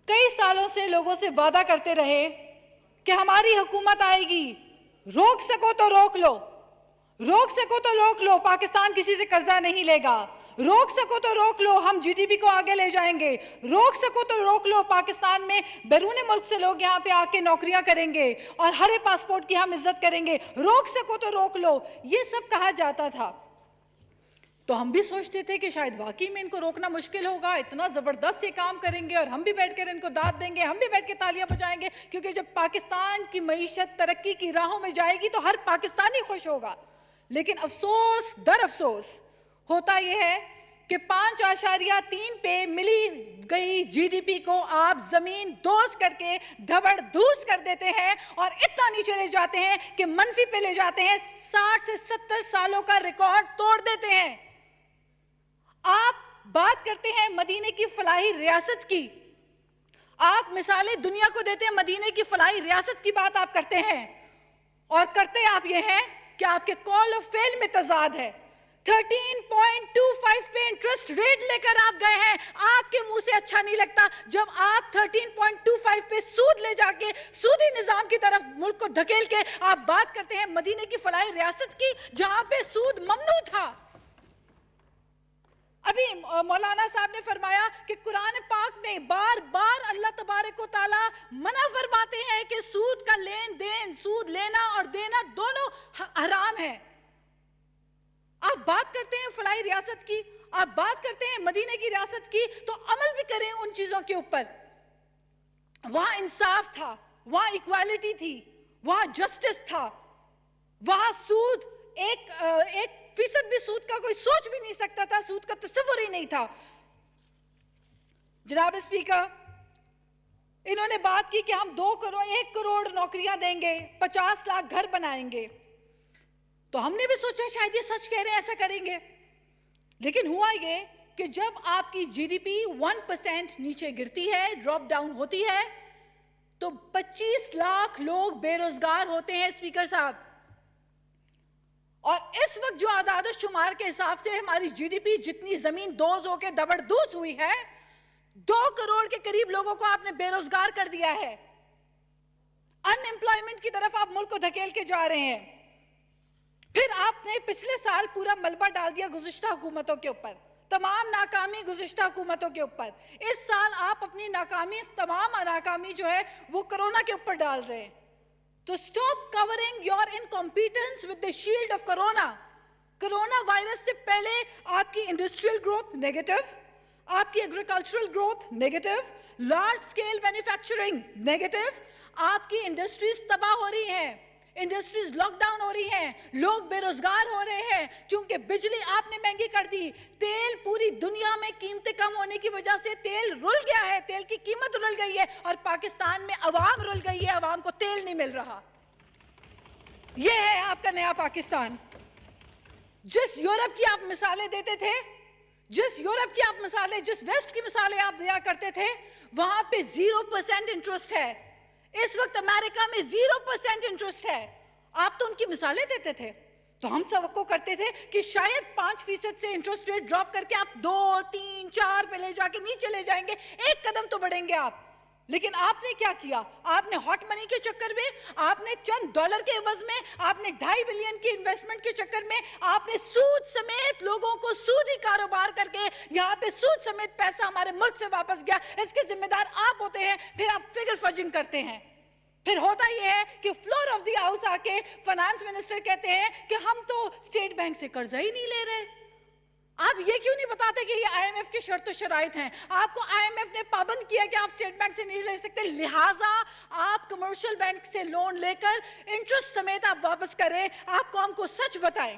کئی سالوں سے لوگوں سے وعدہ کرتے رہے کہ ہماری حکومت آئے گی، روک سکو تو روک لو، روک سکو تو روک لو، پاکستان کسی سے قرضہ نہیں لے گا، روک سکو تو روک لو، ہم جی ڈی پی کو آگے لے جائیں گے، روک سکو تو روک لو، پاکستان میں بیرون ملک سے لوگ یہاں پہ آ کے نوکریاں کریں گے اور ہر پاسپورٹ کی ہم عزت کریں گے، روک سکو تو روک لو، یہ سب کہا جاتا تھا۔ تو ہم بھی سوچتے تھے کہ شاید واقعی میں ان کو روکنا مشکل ہوگا، اتنا زبردست یہ کام کریں گے اور ہم بھی بیٹھ کر ان کو داد دیں گے، ہم بھی بیٹھ کے تالیاں بجائیں گے، کیونکہ جب پاکستان کی معیشت ترقی کی راہوں میں جائے گی تو ہر پاکستانی خوش ہوگا۔ لیکن افسوس در افسوس ہوتا یہ ہے کہ 5.3 پہ ملی گئی جی ڈی پی کو آپ زمین دوز کر کے دھبڑ دھوس کر دیتے ہیں اور اتنا نیچے لے جاتے ہیں کہ منفی پہ لے جاتے ہیں، 60 سے 70 سالوں کا ریکارڈ توڑ دیتے ہیں۔ آپ بات کرتے ہیں مدینے کی فلاحی ریاست کی، آپ مثالیں دنیا کو دیتے ہیں، مدینے کی فلاحی ریاست کی بات آپ کرتے ہیں اور کرتے آپ یہ ہیں کہ آپ کے قول و فعل میں تضاد ہے۔ 13.25 پہ انٹرسٹ ریٹ لے کر آپ گئے ہیں، آپ کے منہ سے اچھا نہیں لگتا جب آپ 13.25 پہ سود لے جا کے سودی نظام کی طرف ملک کو دھکیل کے آپ بات کرتے ہیں مدینے کی فلاحی ریاست کی جہاں پہ سود ممنوع تھا۔ ابھی مولانا صاحب نے فرمایا کہ قرآن پاک میں بار بار اللہ تبارک و تعالی منع فرماتے ہیں کہ سود کا لین دین، سود لینا اور دینا دونوں حرام ہے۔ آپ بات کرتے ہیں فلاحی ریاست کی، آپ بات کرتے ہیں مدینے کی ریاست کی، تو عمل بھی کریں ان چیزوں کے اوپر۔ وہاں انصاف تھا، وہاں ایکوالٹی تھی، وہاں جسٹس تھا، وہاں سود ایک 1% بھی سود کا کوئی سوچ بھی نہیں سکتا تھا، سود کا تصور ہی نہیں تھا۔ جناب اسپیکر، انہوں نے بات کی کہ ہم 1 کروڑ نوکریاں دیں گے، 50 لاکھ گھر بنائیں گے، تو ہم نے بھی سوچا شاید یہ سچ کہہ رہے ہیں، ایسا کریں گے۔ لیکن ہوا یہ کہ جب آپ کی جی ڈی پی 1% نیچے گرتی ہے، ڈراپ ڈاؤن ہوتی ہے، تو 25 لاکھ لوگ بے روزگار ہوتے ہیں اسپیکر صاحب۔ اور اس وقت جو اعداد و شمار کے حساب سے ہماری جی ڈی پی جتنی زمین دوز ہو کے دبڑ دوز ہوئی ہے، 2 کروڑ کے قریب لوگوں کو آپ نے بے روزگار کر دیا ہے، ان امپلائمنٹ کی طرف آپ ملک کو دھکیل کے جا رہے ہیں۔ پھر آپ نے پچھلے سال پورا ملبہ ڈال دیا گزشتہ حکومتوں کے اوپر، تمام ناکامی گزشتہ حکومتوں کے اوپر۔ اس سال آپ اپنی ناکامی، تمام ناکامی جو ہے وہ کرونا کے اوپر ڈال رہے ہیں۔ تو stop covering your incompetence with the shield of corona۔ Corona virus سے پہلے آپ کی انڈسٹریل گروتھ نیگیٹو، آپ کی agricultural growth negative, large scale manufacturing negative, آپ کی انڈسٹریز تباہ ہو رہی ہیں، انڈسٹریز لاک ڈاؤن ہو رہی ہیں، لوگ بے روزگار ہو رہے ہیں کیونکہ بجلی آپ نے مہنگی کر دی، تیل پوری دنیا میں قیمتیں کم ہونے کی وجہ سے تیل رل گیا ہے، تیل کی قیمت رل گئی ہے، اور پاکستان میں عوام رل گئی ہے، عوام کو تیل نہیں مل رہا۔ یہ ہے آپ کا نیا پاکستان۔ جس یورپ کی آپ مثالیں دیتے تھے، جس یورپ کی آپ مثالیں، جس ویسٹ کی مثالیں آپ دیا کرتے تھے، وہاں پہ 0% انٹرسٹ ہے۔ اس وقت امریکہ میں 0% انٹرسٹ ہے۔ آپ تو ان کی مثالیں دیتے تھے، تو ہم توقع کرتے تھے کہ شاید 5% سے انٹرسٹ ریٹ ڈراپ کر کے آپ 2، 3، 4 پہ لے جا کے نیچے لے جائیں گے، ایک قدم تو بڑھیں گے آپ۔ لیکن آپ نے کیا کیا؟ آپ نے ہاٹ منی کے چکر میں، آپ نے چند ڈالر کے عوض میں، آپ نے 2.5 بلین کی انویسٹمنٹ کے چکر میں، آپ نے سود سمیت لوگوں کو سودی کاروبار کر کے یہاں پہ سود سمیت پیسہ ہمارے ملک سے واپس گیا، اس کے ذمہ دار آپ ہوتے ہیں۔ پھر آپ فگر فجنگ کرتے ہیں۔ پھر ہوتا یہ ہے کہ فلور آف دی ہاؤس آ کے فائنانس منسٹر کہتے ہیں کہ ہم تو اسٹیٹ بینک سے قرضہ ہی نہیں لے رہے۔ آپ یہ کیوں نہیں بتاتے کہ یہ آئی ایم ایف کی شرط و شرائط ہیں؟ آپ کو آئی ایم ایف نے پابند کیا کہ آپ اسٹیٹ بینک سے نہیں لے سکتے، لہٰذا آپ کمرشل بینک سے لون لے کر انٹرسٹ سمیت آپ واپس کریں۔ آپ قوم کو سچ بتائیں۔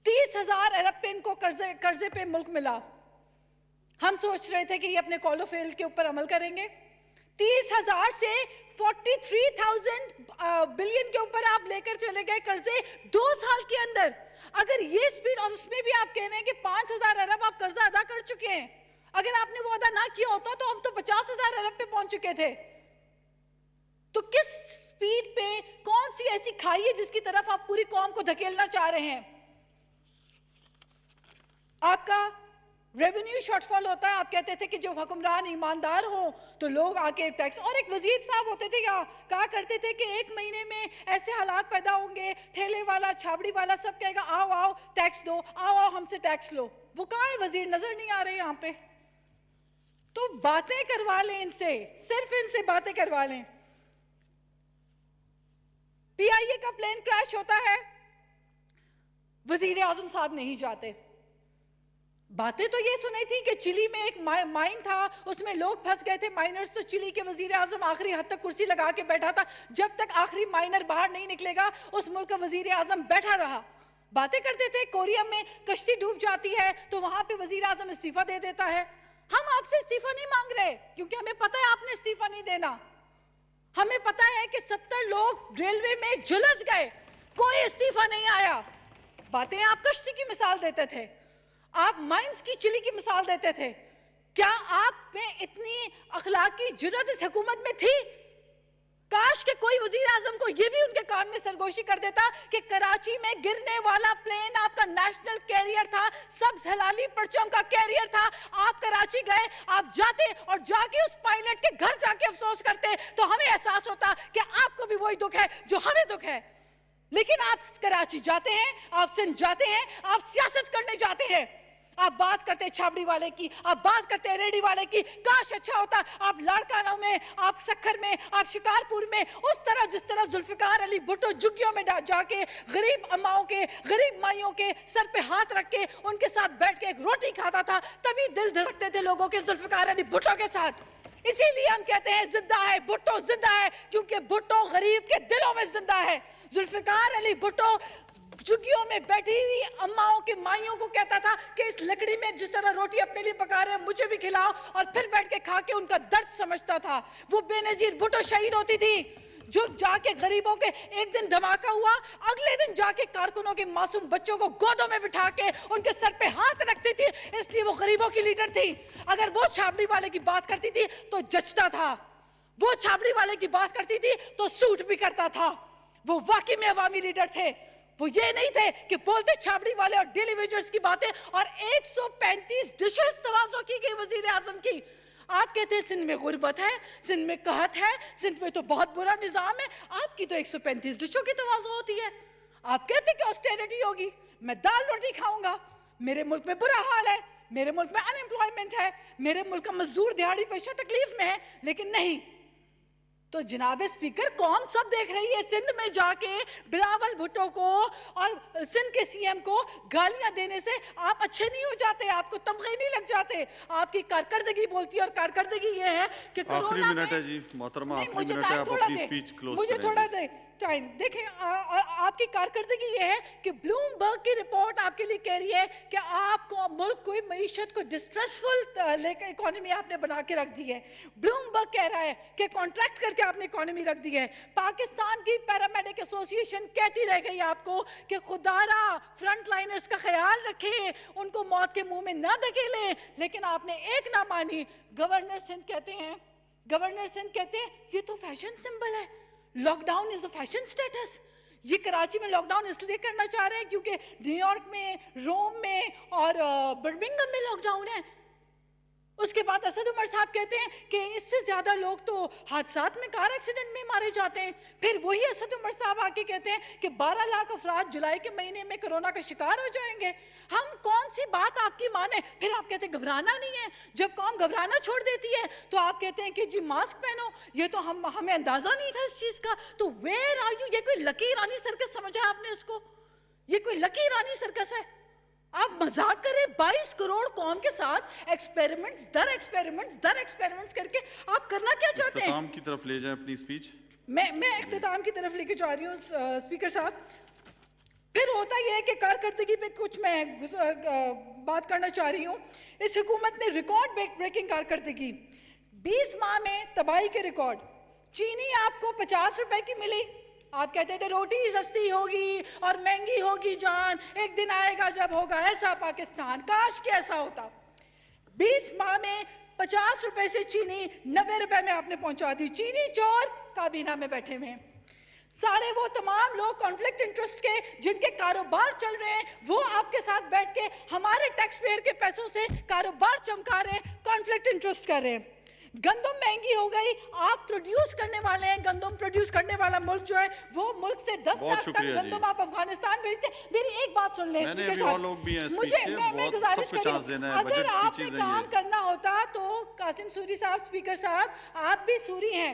30,000 ارب پہ ان کو قرضے پہ ملک ملا۔ ہم سوچ رہے تھے کہ یہ اپنے کال و فعل کے اوپر عمل کریں گے۔ 30,000 سے 43,000 بلین کے اوپر آپ لے کر چلے گئے قرضے 2 سال کے اندر۔ اگر یہ سپیڈ، اور اس میں بھی آپ کہہ رہے ہیں کہ 5,000 ارب آپ قرضہ ادا کر چکے ہیں، اگر آپ نے وہ ادا نہ کیا ہوتا تو ہم تو 50,000 ارب پہ پہنچ چکے تھے۔ تو کس سپیڈ پہ، کون سی ایسی کھائی ہے جس کی طرف آپ پوری قوم کو دھکیلنا چاہ رہے ہیں؟ آپ کا ریونیو شارٹ فال ہوتا ہے. آپ کہتے تھے کہ جو حکمران ایماندار ہوں تو لوگ آ کے ٹیکس, اور ایک وزیر صاحب ہوتے تھے کہا کرتے تھے کہ ایک مہینے میں ایسے حالات پیدا ہوں گے, ٹھیلے والا چھاوڑی والا سب کہے گا آؤ آؤ ٹیکس دو, آؤ آؤ ہم سے ٹیکس لو. وہ کہاں ہے وزیر؟ نظر نہیں آ رہے یہاں پہ. تو باتیں کروا لیں ان سے, صرف ان سے باتیں کروا لیں. پی آئی اے کا پلین کریش ہوتا ہے, وزیر اعظم صاحب نہیں جاتے. باتیں تو یہ سنی تھی کہ چلی میں ایک مائن تھا, اس میں لوگ پھنس گئے تھے مائنرز, تو چلی کے وزیر اعظم آخری حد تک کرسی لگا کے بیٹھا تھا, جب تک آخری مائنر باہر نہیں نکلے گا اس ملک کا وزیر اعظم بیٹھا رہا. باتیں کرتے تھے کوریا میں کشتی ڈوب جاتی ہے تو وہاں پہ وزیر اعظم استعفیٰ دے دیتا ہے. ہم آپ سے استعفیٰ نہیں مانگ رہے کیونکہ ہمیں پتہ ہے آپ نے استعفیٰ نہیں دینا. ہمیں پتہ ہے کہ 70 لوگ ریلوے میں جھلس گئے, کوئی استعفیٰ نہیں آیا. باتیں آپ کشتی کی مثال دیتے تھے, آپ مائنز کی چلی کی مثال دیتے تھے. کیا آپ میں اتنی اخلاقی جرأت اس حکومت میں تھی؟ کاش کہ کوئی وزیر اعظم کو یہ بھی ان کے کان میں سرگوشی کر دیتا کہ کراچی میں گرنے والا پلین آپ کا نیشنل کیریئر تھا, سبز ہلالی پرچم کا کیریئر تھا. آپ کراچی گئے, آپ جاتے اور جا کے اس پائلٹ کے گھر جا کے افسوس کرتے تو ہمیں احساس ہوتا کہ آپ کو بھی وہی دکھ ہے جو ہمیں دکھ ہے. لیکن آپ کراچی جاتے ہیں, آپ سندھ جاتے ہیں, آپ سیاست کرنے جاتے ہیں, آپ بات کرتے چھابڑی والے کی, آپ بات کرتے ریڈی والے کی. کاش اچھا ہوتا آپ لاڑکانوں میں, آپ سکھر میں, آپ شکارپور میں اس طرح جس طرح ذوالفقار علی بھٹو جھگیوں میں جا کے غریب اماؤں کے, غریب مائیوں کے سر پہ ہاتھ رکھ کے ان کے ساتھ بیٹھ کے ایک روٹی کھاتا تھا, تبھی دل دھڑکتے تھے لوگوں کے ذوالفقار علی بھٹو کے ساتھ. اسی لیے ہم کہتے ہیں زندہ ہے بھٹو, زندہ ہے, کیونکہ بھٹو غریب کے دلوں میں زندہ ہے. ذوالفقار علی بھٹو جھگیوں میں بیٹھی ہوئی اماؤں کے مائیوں کو کہتا تھا کہ اس لکڑی میں جس طرح روٹی اپنے لیے پکا رہے ہیں مجھے بھی کھلاؤ, اور پھر بیٹھ کے کھا کے ان کا درد سمجھتا تھا. وہ بے نظیر بھٹو شہید ہوتی تھی جو جا کے غریبوں کے, ایک دن دھماکہ ہوا, اگلے دن جا کے کارکنوں کے معصوم بچوں کو گودوں میں بٹھا کے ان کے سر پہ ہاتھ رکھتی تھی, اس لیے وہ غریبوں کی لیڈر تھی. اگر وہ چھابڑی والے کی بات کرتی تھی تو جچتا تھا, وہ چھابڑی والے کی بات کرتی تھی تو سوٹ بھی کرتا تھا. وہ واقعی میں عوامی لیڈر تھے. وہ یہ نہیں تھے کہ بولتے چھابڑی والے اور ڈیلی ویجرز کی باتیں. اور 135 ڈشز توازو کی گئی وزیر اعظم کی. آپ کہتے ہیں سندھ میں غربت ہے, سندھ میں قحط ہے, سندھ میں تو بہت برا نظام ہے. آپ کی تو 135 ڈشوں کی توازو ہوتی ہے. آپ کہتے ہیں کہ آسٹیرٹی ہوگی, میں دال روٹی کھاؤں گا. میرے ملک میں برا حال ہے, میرے ملک میں ان ایمپلائمنٹ ہے, میرے ملک کا مزدور دیہاڑی پیشہ تکلیف میں ہے. لیکن نہیں, تو جناب اسپیکر قوم سب دیکھ رہی ہے. سندھ میں جا کے بلاول بھٹو کو اور سندھ کے سی ایم کو گالیاں دینے سے آپ اچھے نہیں ہو جاتے, آپ کو تمغے نہیں لگ جاتے. آپ کی کارکردگی بولتی ہے, اور کارکردگی یہ ہے کہ آخری منٹ ہے جی محترمہ, آخری منٹ ہے, آپ اپنی اسپیچ کلوز مجھے کریں. تھوڑا دے ٹائم. دیکھیں آپ کی کارکردگی یہ ہے کہ بلوم برگ کی رپورٹ آپ کے لیے کہہ رہی ہے کہ آپ کو ملک کو معیشت کو ڈسٹریسفل اکانومی آپ نے بنا کے رکھ دی ہے. بلوم برگ کہہ رہا ہے کہ کانٹریکٹ کر کے آپ نے اکانومی رکھ دی ہے. پاکستان کی پیرامیڈک ایسوسی ایشن کہتی رہ گئی آپ کو کہ خدا را فرنٹ لائنرز کا خیال رکھیں, ان کو موت کے منہ میں نہ دھکیلیں. لیکن آپ نے ایک نہ مانی. گورنر سندھ کہتے ہیں یہ تو فیشن سمبل ہے, lockdown is a fashion status. یہ کراچی میں لاک ڈاؤن اس لیے کرنا چاہ رہے ہیں کیونکہ نیو یارک میں, روم میں اور برمنگھم میں لاک ڈاؤن ہے. اس کے بعد اسد عمر صاحب کہتے ہیں کہ اس سے زیادہ لوگ تو حادثات میں, کار ایکسیڈنٹ میں مارے جاتے ہیں. پھر وہی اسد عمر صاحب آ کے کہتے ہیں کہ 12 لاکھ افراد جولائی کے مہینے میں کرونا کا شکار ہو جائیں گے. ہم کون سی بات آپ کی مانیں؟ پھر آپ کہتے ہیں گھبرانا نہیں ہے. جب قوم گھبرانا چھوڑ دیتی ہے تو آپ کہتے ہیں کہ جی ماسک پہنو. یہ تو ہمیں اندازہ نہیں تھا اس چیز کا. تو ویئر آر یو؟ یہ کوئی لکی رانی سرکس سمجھا آپ نے اس کو؟ یہ کوئی لکی رانی سرکس ہے؟ آپ مذاق کریں 22 کروڑ قوم کے ساتھ ایکسپیریمنٹس در ایکسپیریمنٹس کر کے آپ کرنا کیا چاہتے ہیں؟ اختتام کی طرف لے جائیں اپنی اسپیچ. میں اختتام کی طرف لے کے جا رہی ہوں اسپیکر صاحب. پھر ہوتا یہ ہے کہ کارکردگی پہ کچھ میں بات کرنا چاہ رہی ہوں. اس حکومت نے ریکارڈ بریکنگ کارکردگی, 20 ماہ میں تباہی کے ریکارڈ. چینی آپ کو 50 روپے کی ملی. آپ کہتے تھے روٹی سستی ہوگی اور مہنگی ہوگی جان, ایک دن آئے گا جب ہوگا ایسا پاکستان. کاش کہ ایسا ہوتا. 20 ماہ میں 50 روپے سے چینی 90 روپے میں آپ نے پہنچا دی. چینی چور کابینہ میں بیٹھے ہوئے ہیں. سارے وہ تمام لوگ کانفلکٹ انٹرسٹ کے جن کے کاروبار چل رہے ہیں وہ آپ کے ساتھ بیٹھ کے ہمارے ٹیکس پیئر کے پیسوں سے کاروبار چمکا رہے ہیں، کانفلکٹ انٹرسٹ کر رہے ہیں۔ گندم مہنگی ہو گئی، آپ پروڈیوس کرنے والے ہیں، گندم پروڈیوس کرنے والا ملک جو ہے وہ ملک سے 10 لاکھ ٹن گندم آپ افغانستان بھیجتے ہیں۔ میری ایک بات سن لیں اسپیکر صاحب، میں گزارش کروں، اگر آپ نے کام کرنا ہوتا تو قاسم سوری صاحب، اسپیکر صاحب آپ بھی سوری ہیں،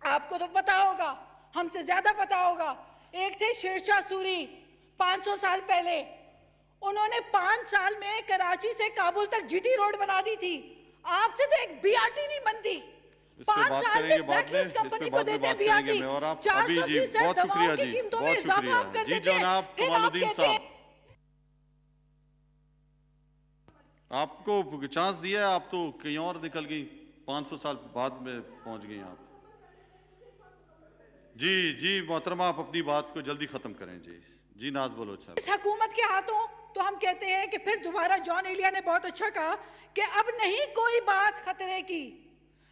آپ کو تو پتا ہوگا، ہم سے زیادہ پتا ہوگا، ایک تھے شیر شاہ سوری 500 سال پہلے، انہوں نے 5 سال میں کراچی سے کابل تک جی ٹی روڈ بنا دی تھی، آپ سے تو ایک بی آر ٹی نہیں بنتی۔ 5 سال میں بلیک لسٹ کمپنی کو دیتے ہیں بی آر ٹی، 400% دواؤں کی قیمتوں میں اضافہ آپ کر دیتے ہیں، پھر آپ کہتے ہیں آپ کو چانس دیا ہے، آپ تو کہیں اور نکل گئی، 500 سال بعد میں پہنچ گئی آپ۔ جی محترمہ آپ اپنی بات کو جلدی ختم کریں۔ جی ناز بلوچ صاحب۔ اس حکومت کے ہاتھوں تو ہم کہتے ہیں کہ پھر دوبارہ جان ایلیا نے بہت اچھا کہا کہ اب نہیں کوئی بات خطرے کی،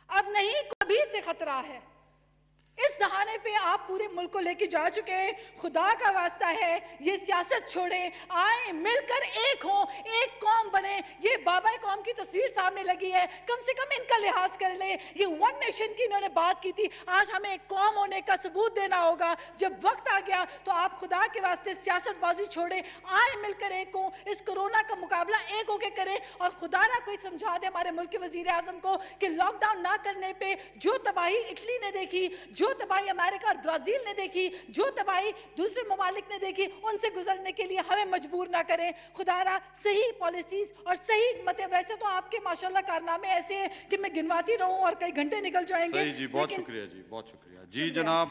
اب نہیں کبھی سے خطرہ ہے۔ اس دہانے پہ آپ پورے ملک کو لے کے جا چکے ہیں، خدا کا واسطہ ہے یہ سیاست چھوڑیں، آئیں مل کر ایک ہوں، ایک قوم بنے۔ یہ بابا قوم کی تصویر سامنے لگی ہے، کم سے کم ان کا لحاظ کر لیں۔ یہ ون نیشن کی انہوں نے بات کی تھی، آج ہمیں ایک قوم ہونے کا ثبوت دینا ہوگا۔ جب وقت آ گیا تو آپ خدا کے واسطے سیاست بازی چھوڑیں، آئیں مل کر ایک ہوں، اس کورونا کا مقابلہ ایک ہو کے کریں، اور خدا نہ کوئی سمجھا دے ہمارے ملک کے وزیر اعظم کو کہ لاک ڈاؤن نہ کرنے پہ جو تباہی اٹلی نے دیکھی، جو تباہی امریکہ اور برازیل نے دیکھی، جو تباہی دوسرے ممالک نے دیکھی، ان سے گزرنے کے لیے ہمیں مجبور نہ کریں۔ خدا را صحیح پالیسیز اور صحیح حکمتیں، ویسے تو آپ کے ماشاءاللہ کارنامے ایسے ہیں کہ میں گنواتی رہوں اور کئی گھنٹے نکل جائیں گے، صحیح جی، بہت شکریہ جی، بہت شکریہ جی جناب۔